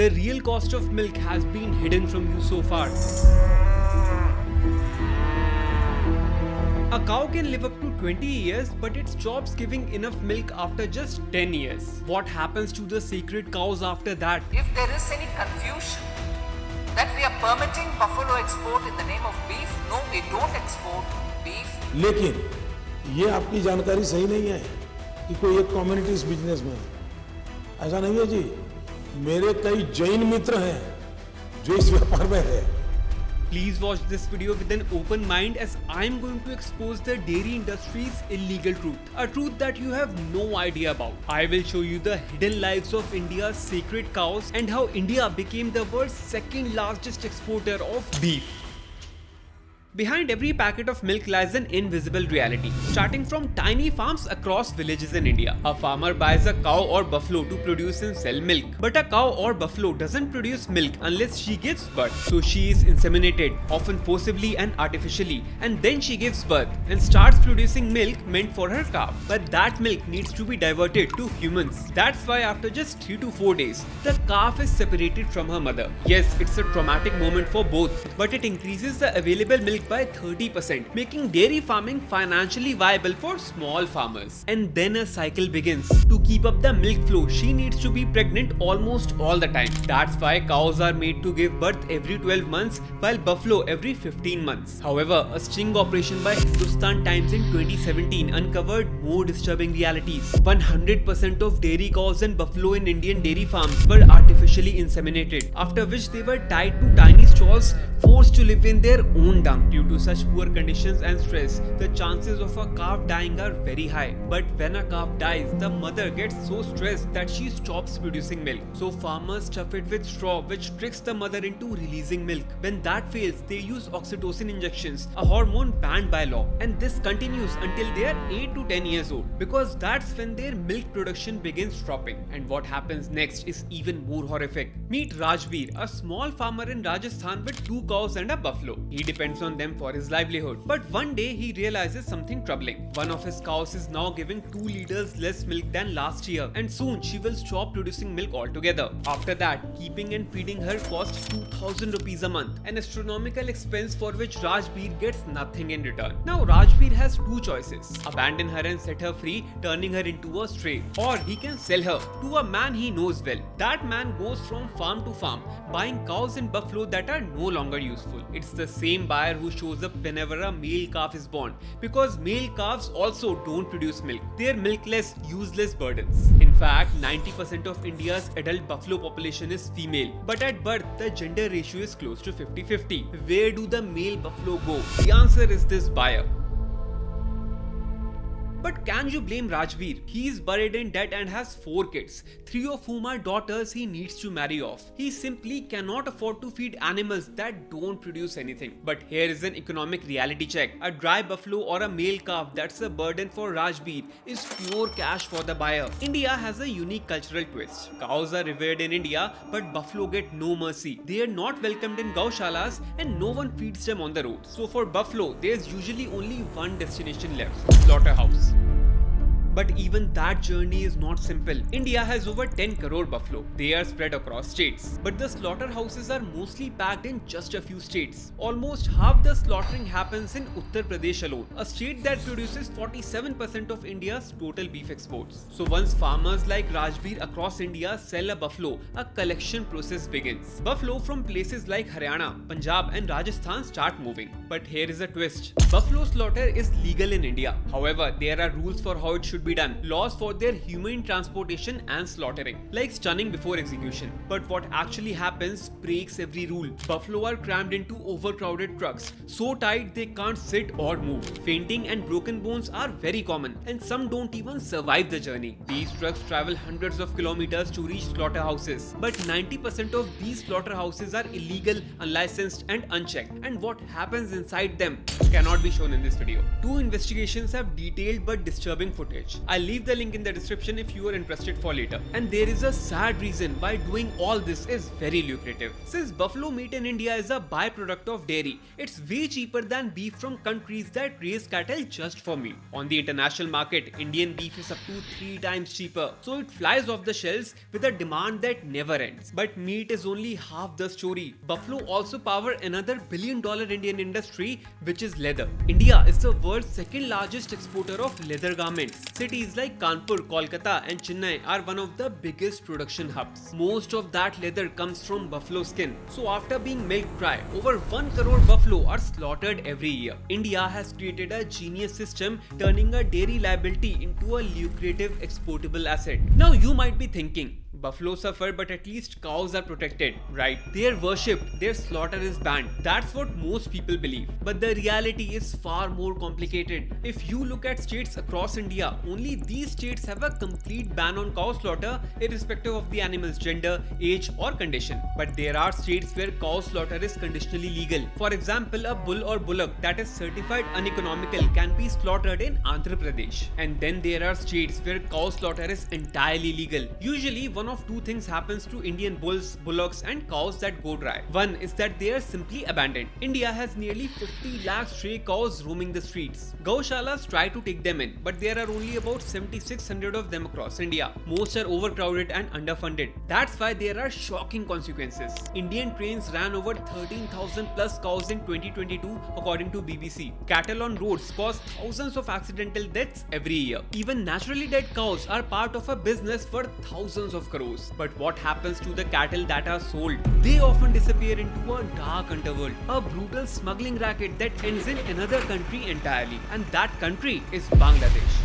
The real cost of milk has been hidden from you so far. A cow can live up to 20 years, but it stops giving enough milk after just 10 years. What happens to the sacred cows after that? If there is any confusion that we are permitting buffalo export in the name of beef, no, we don't export beef. लेकिन ये आपकी जानकारी सही नहीं है कि कोई एक कम्युनिटी इस बिजनेस में है। ऐसा नहीं है जी। मेरे कई जैन मित्र हैं जो इस व्यापार में है। Please watch this video with an open mind as I am going to expose the dairy industry's illegal truth. A truth that you have no idea about. I will show you the hidden lives of India's sacred cows and how India became the world's second largest exporter of beef. Behind every packet of milk lies an invisible reality, starting from tiny farms across villages in India. A farmer buys a cow or buffalo to produce and sell milk. But a cow or buffalo doesn't produce milk unless she gives birth. So she is inseminated, often forcibly and artificially, and then she gives birth and starts producing milk meant for her calf. But that milk needs to be diverted to humans. That's why after just 3 to 4 days, the calf is separated from her mother. Yes, it's a traumatic moment for both, but it increases the available milk by 30%, making dairy farming financially viable for small farmers. And then a cycle begins. To keep up the milk flow, she needs to be pregnant almost all the time. That's why cows are made to give birth every 12 months, while buffalo every 15 months. However, a sting operation by Hindustan Times in 2017 uncovered more disturbing realities. 100% of dairy cows and buffalo in Indian dairy farms were artificially inseminated, after which they were tied to tiny stalls, forced to live in their own dung. Due to such poor conditions and stress, the chances of a calf dying are very high. But when a calf dies, the mother gets so stressed that she stops producing milk. So farmers stuff it with straw, which tricks the mother into releasing milk. When that fails, they use oxytocin injections, a hormone banned by law. And this continues until they are 8 to 10 years old, because that's when their milk production begins dropping. And what happens next is even more horrific. Meet Rajbir, a small farmer in Rajasthan with 2 cows and a buffalo. He depends on them for his livelihood. But one day he realizes something troubling. One of his cows is now giving 2 liters less milk than last year, and soon she will stop producing milk altogether. After that, keeping and feeding her costs 2000 rupees a month, an astronomical expense for which Rajbir gets nothing in return. Now Rajbir has 2 choices: abandon her and set her free, turning her into a stray, or he can sell her to a man he knows well. That man goes from farm to farm, buying cows and buffalo that are no longer useful. It's the same buyer who shows up whenever a male calf is born, because male calves also don't produce milk. They are milkless, useless burdens. In fact, 90% of India's adult buffalo population is female, but at birth the gender ratio is close to 50-50. Where do the male buffalo go? The answer is this buyer. But can you blame Rajbir? He is buried in debt and has 4 kids, 3 of whom are daughters he needs to marry off. He simply cannot afford to feed animals that don't produce anything. But here is an economic reality check. A dry buffalo or a male calf that's a burden for Rajbir is pure cash for the buyer. India has a unique cultural twist. Cows are revered in India, but buffalo get no mercy. They are not welcomed in gaushalas and no one feeds them on the road. So for buffalo, there's usually only one destination left: slaughterhouse. But even that journey is not simple. India has over 10 crore buffalo. They are spread across states. But the slaughterhouses are mostly packed in just a few states. Almost half the slaughtering happens in Uttar Pradesh alone, a state that produces 47% of India's total beef exports. So once farmers like Rajbir across India sell a buffalo, a collection process begins. Buffalo from places like Haryana, Punjab and Rajasthan start moving. But here is a twist. Buffalo slaughter is legal in India. However, there are rules for how it should be done, laws for their humane transportation and slaughtering, like stunning before execution. But what actually happens breaks every rule. Buffalo are crammed into overcrowded trucks, so tight they can't sit or move. Fainting and broken bones are very common, and some don't even survive the journey. These trucks travel hundreds of kilometers to reach slaughterhouses, but 90% of these slaughterhouses are illegal, unlicensed and unchecked, and what happens inside them cannot be shown in this video. 2 investigations have detailed but disturbing footage. rich. I'll leave the link in the description if you are interested for later. And there is a sad reason why doing all this is very lucrative. Since buffalo meat in India is a byproduct of dairy, it's way cheaper than beef from countries that raise cattle just for meat. On the international market, Indian beef is up to 3 times cheaper, so it flies off the shelves with a demand that never ends. But meat is only half the story. Buffalo also power another $1 billion Indian industry, which is leather. India is the world's second largest exporter of leather garments. Cities like Kanpur, Kolkata and Chennai are one of the biggest production hubs. Most of that leather comes from buffalo skin. So after being milked dry, over 1 crore buffalo are slaughtered every year. India has created a genius system turning a dairy liability into a lucrative exportable asset. Now you might be thinking, buffalo suffer, but at least cows are protected, right? They are worshipped, their slaughter is banned. That's what most people believe. But the reality is far more complicated. If you look at states across India, only these states have a complete ban on cow slaughter, irrespective of the animal's gender, age, or condition. But there are states where cow slaughter is conditionally legal. For example, a bull or bullock that is certified uneconomical can be slaughtered in Andhra Pradesh. And then there are states where cow slaughter is entirely legal. Usually, one of two things happens to Indian bulls, bullocks and cows that go dry. One is that they are simply abandoned. India has nearly 50 lakh stray cows roaming the streets. Gaushalas try to take them in, but there are only about 7,600 of them across India. Most are overcrowded and underfunded. That's why there are shocking consequences. Indian trains ran over 13,000 plus cows in 2022 according to BBC. Cattle on roads cause thousands of accidental deaths every year. Even naturally dead cows are part of a business for thousands of crores. But what happens to the cattle that are sold? They often disappear into a dark underworld, a brutal smuggling racket that ends in another country entirely, and that country is Bangladesh.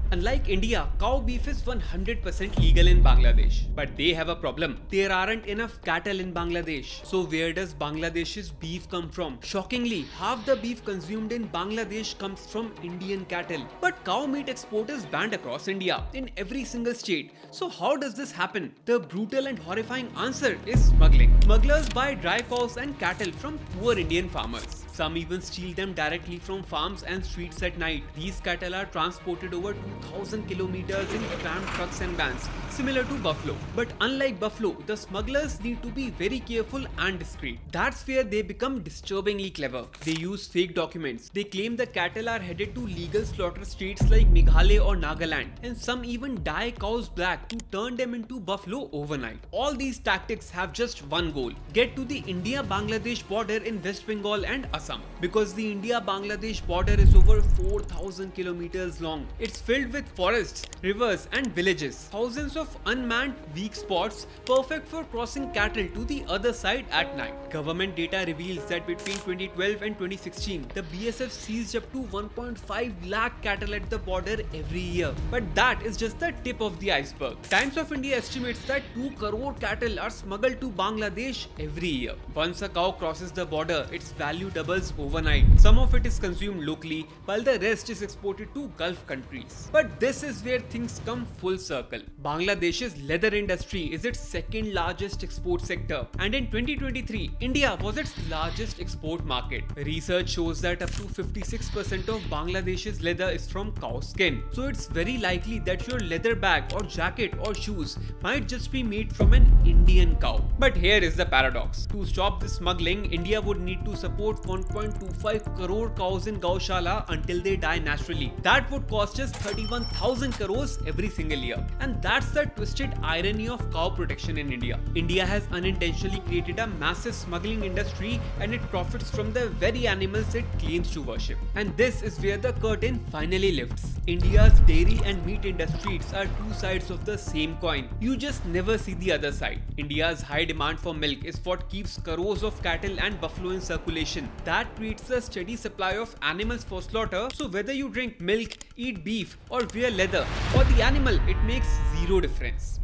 Unlike India, cow beef is 100% legal in Bangladesh. But they have a problem. There aren't enough cattle in Bangladesh. So where does Bangladesh's beef come from? Shockingly, half the beef consumed in Bangladesh comes from Indian cattle. But cow meat export is banned across India, in every single state. So how does this happen? The brutal and horrifying answer is smuggling. Smugglers buy dry cows and cattle from poor Indian farmers. Some even steal them directly from farms and streets at night. These cattle are transported over 2,000 kilometers in crammed trucks and vans, similar to buffalo. But unlike buffalo, the smugglers need to be very careful and discreet. That's where they become disturbingly clever. They use fake documents. They claim the cattle are headed to legal slaughter states like Meghalaya or Nagaland, and some even dye cows black to turn them into buffalo overnight. All these tactics have just one goal: get to the India-Bangladesh border in West Bengal and Assam. Because the India-Bangladesh border is over 4,000 kilometers long. It's filled with forests, rivers and villages. Thousands of unmanned weak spots, perfect for crossing cattle to the other side at night. Government data reveals that between 2012 and 2016, the BSF seized up to 1.5 lakh cattle at the border every year. But that is just the tip of the iceberg. Times of India estimates that 2 crore cattle are smuggled to Bangladesh every year. Once a cow crosses the border, its value doubles overnight. Some of it is consumed locally, while the rest is exported to Gulf countries. But this is where things come full circle. Bangladesh's leather industry is its second largest export sector, and in 2023, India was its largest export market. Research shows that up to 56% of Bangladesh's leather is from cow skin. So it's very likely that your leather bag or jacket or shoes might just be made from an Indian cow. But here is the paradox. To stop this smuggling, India would need to support 1.25 crore cows in Gaushala until they die naturally. That would cost us 31,000 crores every single year. And that's the twisted irony of cow protection in India. India has unintentionally created a massive smuggling industry, and it profits from the very animals it claims to worship. And this is where the curtain finally lifts. India's dairy and meat industries are two sides of the same coin. You just never see the other side. India's high demand for milk is what keeps crores of cattle and buffalo in circulation. That creates a steady supply of animals for slaughter, so whether you drink milk, eat beef or wear leather, for the animal it makes zero difference.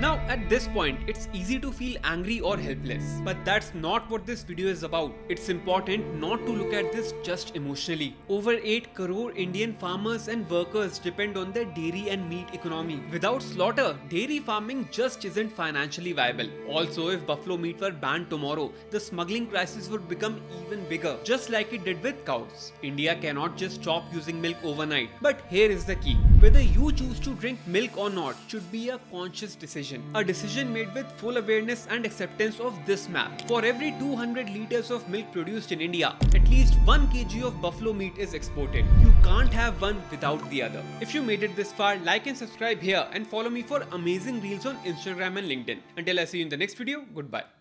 Now at this point, it's easy to feel angry or helpless. But that's not what this video is about. It's important not to look at this just emotionally. Over 8 crore Indian farmers and workers depend on the dairy and meat economy. Without slaughter, dairy farming just isn't financially viable. Also, if buffalo meat were banned tomorrow, the smuggling crisis would become even bigger, just like it did with cows. India cannot just stop using milk overnight. But here is the key. Whether you choose to drink milk or not should be a conscious decision. A decision made with full awareness and acceptance of this map. For every 200 liters of milk produced in India, at least 1 kg of buffalo meat is exported. You can't have one without the other. If you made it this far, like and subscribe here and follow me for amazing reels on Instagram and LinkedIn. Until I see you in the next video, goodbye.